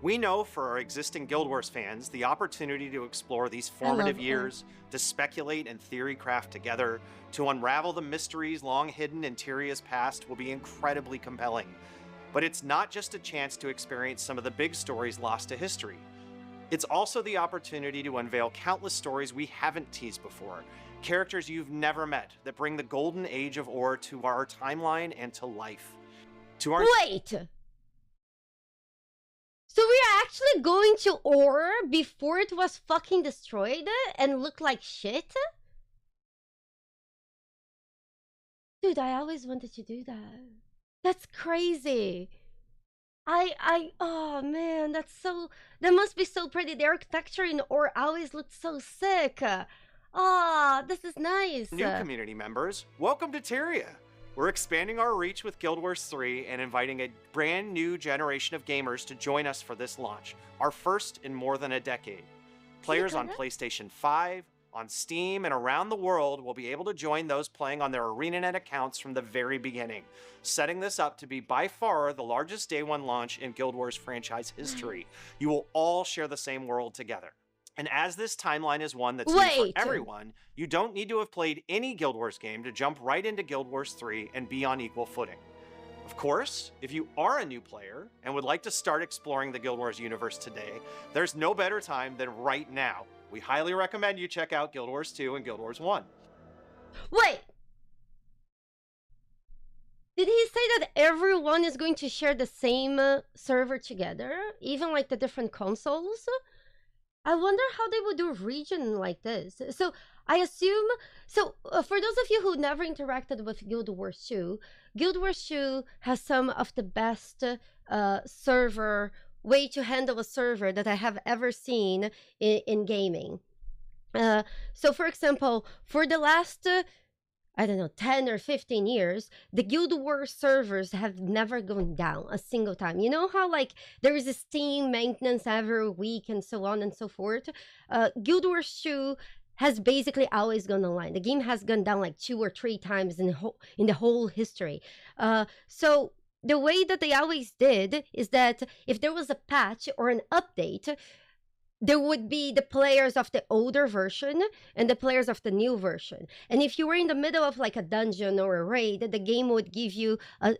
We know for our existing Guild Wars fans, the opportunity to explore these formative years, to speculate and theory craft together, to unravel the mysteries long hidden in Tyria's past will be incredibly compelling. But it's not just a chance to experience some of the big stories lost to history. It's also the opportunity to unveil countless stories we haven't teased before, characters you've never met that bring the golden age of Or to our timeline and to life. To our Wait! So we're actually going to ore before it was fucking destroyed and looked like shit? Dude, I always wanted to do that. That's crazy. Oh man, that must be so pretty. The architecture in ore always looks so sick. This is nice. New community members, welcome to Tyria. We're expanding our reach with Guild Wars 3 and inviting a brand new generation of gamers to join us for this launch, our first in more than a decade. Players on PlayStation 5, on Steam, and around the world will be able to join those playing on their ArenaNet accounts from the very beginning, setting this up to be by far the largest day one launch in Guild Wars franchise history. You will all share the same world together. And as this timeline is one that's new for everyone, you don't need to have played any Guild Wars game to jump right into Guild Wars 3 and be on equal footing. Of course, if you are a new player and would like to start exploring the Guild Wars universe today, there's no better time than right now. We highly recommend you check out Guild Wars 2 and Guild Wars 1. Wait! Did he say that everyone is going to share the same server together? Even like the different consoles? I wonder how they would do a region like this. So I assume, for those of you who never interacted with Guild Wars 2, Guild Wars 2 has some of the best server way to handle a server that I have ever seen in gaming. So for example, for the last I don't know, 10 or 15 years, the Guild Wars servers have never gone down a single time. You know how like there is a Steam maintenance every week and so on and so forth? Guild Wars 2 has basically always gone online. The game has gone down like 2 or 3 times in the whole history. So the way that they always did is that if there was a patch or an update, there would be the players of the older version and the players of the new version. And if you were in the middle of like a dungeon or a raid, the game would give you a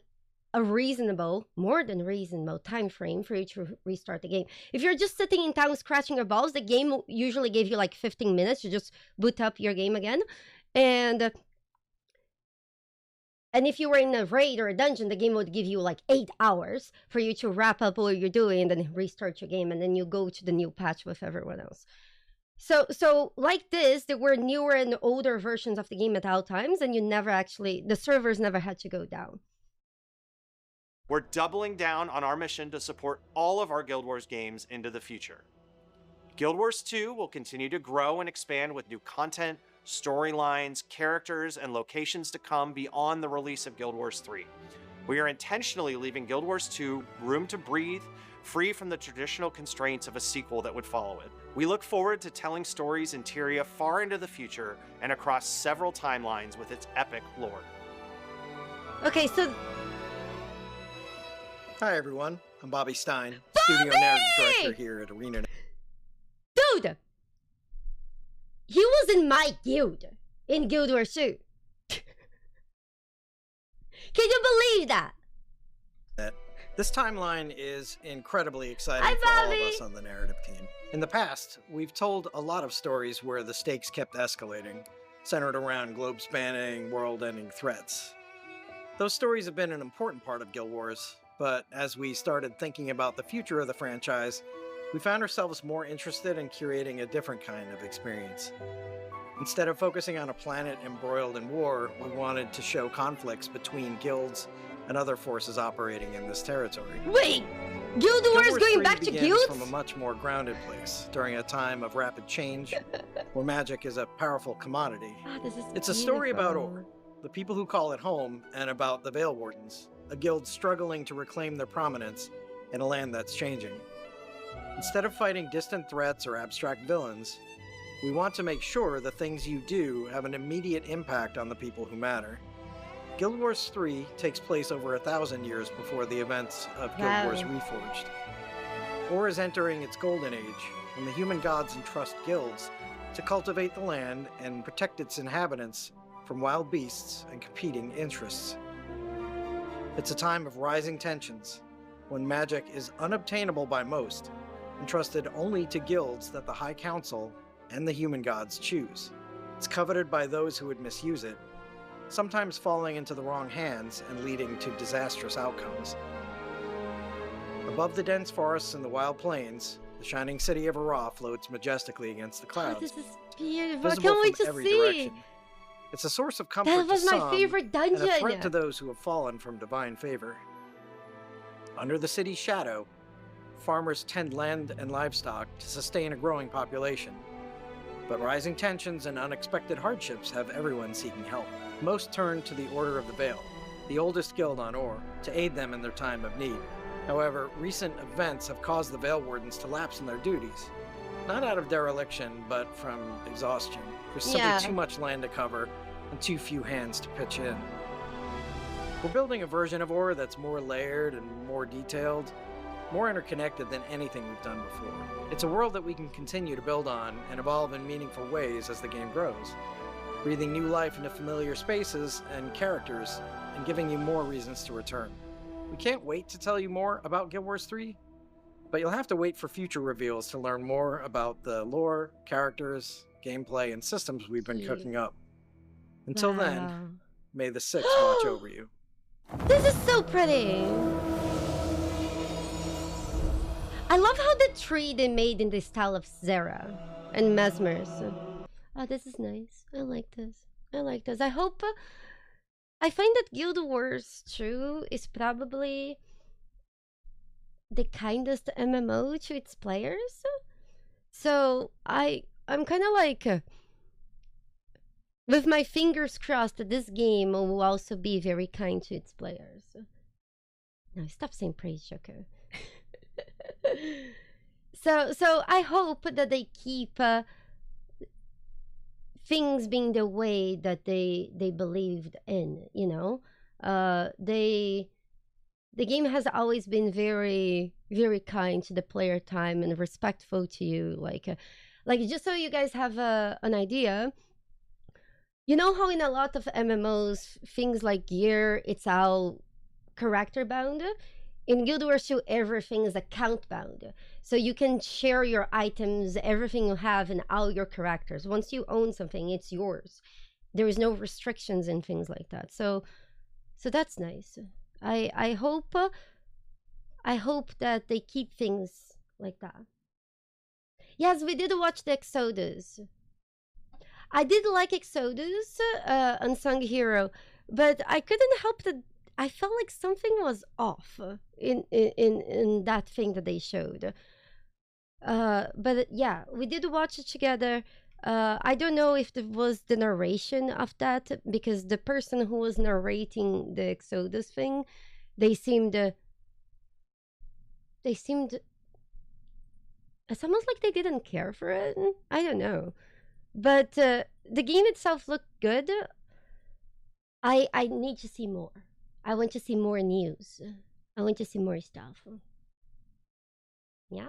reasonable, more than reasonable time frame for you to restart the game. If you're just sitting in town scratching your balls, the game usually gave you like 15 minutes to just boot up your game again. And if you were in a raid or a dungeon, the game would give you like 8 hours for you to wrap up what you're doing and then restart your game, and then you go to the new patch with everyone else. So like this, there were newer and older versions of the game at all times, and the servers never had to go down. We're doubling down on our mission to support all of our Guild Wars games into the future. Guild Wars 2 will continue to grow and expand with new content, storylines, characters, and locations to come beyond the release of Guild Wars 3. We are intentionally leaving Guild Wars 2 room to breathe, free from the traditional constraints of a sequel that would follow it. We look forward to telling stories in Tyria far into the future and across several timelines with its epic lore. Okay, so... Hi everyone, I'm Bobby Stein, Studio Narrative Director here at ArenaNet. Dude! He was in my guild, in Guild Wars 2. Can you believe that? This timeline is incredibly exciting for all of us on the narrative team. In the past, we've told a lot of stories where the stakes kept escalating, centered around globe-spanning, world-ending threats. Those stories have been an important part of Guild Wars, but as we started thinking about the future of the franchise, we found ourselves more interested in curating a different kind of experience. Instead of focusing on a planet embroiled in war, we wanted to show conflicts between guilds and other forces operating in this territory. Wait! Guild Wars going back to guilds? From a much more grounded place, during a time of rapid change, where magic is a powerful commodity. It's a story about Or, the people who call it home, and about the Veil Wardens, a guild struggling to reclaim their prominence in a land that's changing. Instead of fighting distant threats or abstract villains, we want to make sure the things you do have an immediate impact on the people who matter. Guild Wars 3 takes place over 1,000 years before the events of Guild Wars Reforged. Or is entering its golden age, when the human gods entrust guilds to cultivate the land and protect its inhabitants from wild beasts and competing interests. It's a time of rising tensions, when magic is unobtainable by most, entrusted only to guilds that the High Council and the human gods choose. It's coveted by those who would misuse it, sometimes falling into the wrong hands and leading to disastrous outcomes. A Above the dense forests and the wild plains, the shining city of Arra floats majestically against the clouds. Oh, this is beautiful. I Visible can't wait from to every see. direction. It's a source of comfort That was to my some favorite and a threat dungeon. to those who have fallen from divine favor. Under the city's shadow, farmers tend land and livestock to sustain a growing population. But rising tensions and unexpected hardships have everyone seeking help. Most turn to the Order of the Veil, the oldest guild on Or, to aid them in their time of need. However, recent events have caused the Veil Wardens to lapse in their duties. Not out of dereliction, but from exhaustion. There's simply too much land to cover and too few hands to pitch in. We're building a version of Or that's more layered and more detailed, more interconnected than anything we've done before. It's a world that we can continue to build on and evolve in meaningful ways as the game grows, breathing new life into familiar spaces and characters and giving you more reasons to return. We can't wait to tell you more about Guild Wars 3, but you'll have to wait for future reveals to learn more about the lore, characters, gameplay, and systems we've been cooking up. Until then, may the Six watch over you. This is so pretty. I love how the tree they made in the style of Zera and Mesmer's. Oh, this is nice. I like this. I like this. I hope... I find that Guild Wars 2 is probably the kindest MMO to its players. So I'm kind of like... with my fingers crossed that this game will also be very kind to its players. No, stop saying praise, Joko. So I hope that they keep things being the way that they believed in, you know. The game has always been very, very kind to the player time and respectful to you. Like just so you guys have an idea, you know how in a lot of MMOs, things like gear, it's all character bound? In Guild Wars 2, everything is account bound. So you can share your items, everything you have, and all your characters. Once you own something, it's yours. There is no restrictions and things like that. So that's nice. I hope that they keep things like that. Yes, we did watch the Exodus. I did like Exodus, Unsung Hero, but I couldn't help that I felt like something was off in that thing that they showed. But yeah, we did watch it together. I don't know if it was the narration of that, because the person who was narrating the Exodus thing, they seemed it's almost like they didn't care for it. I don't know. But the game itself looked good. I need to see more. I want to see more news. I want to see more stuff. Yeah?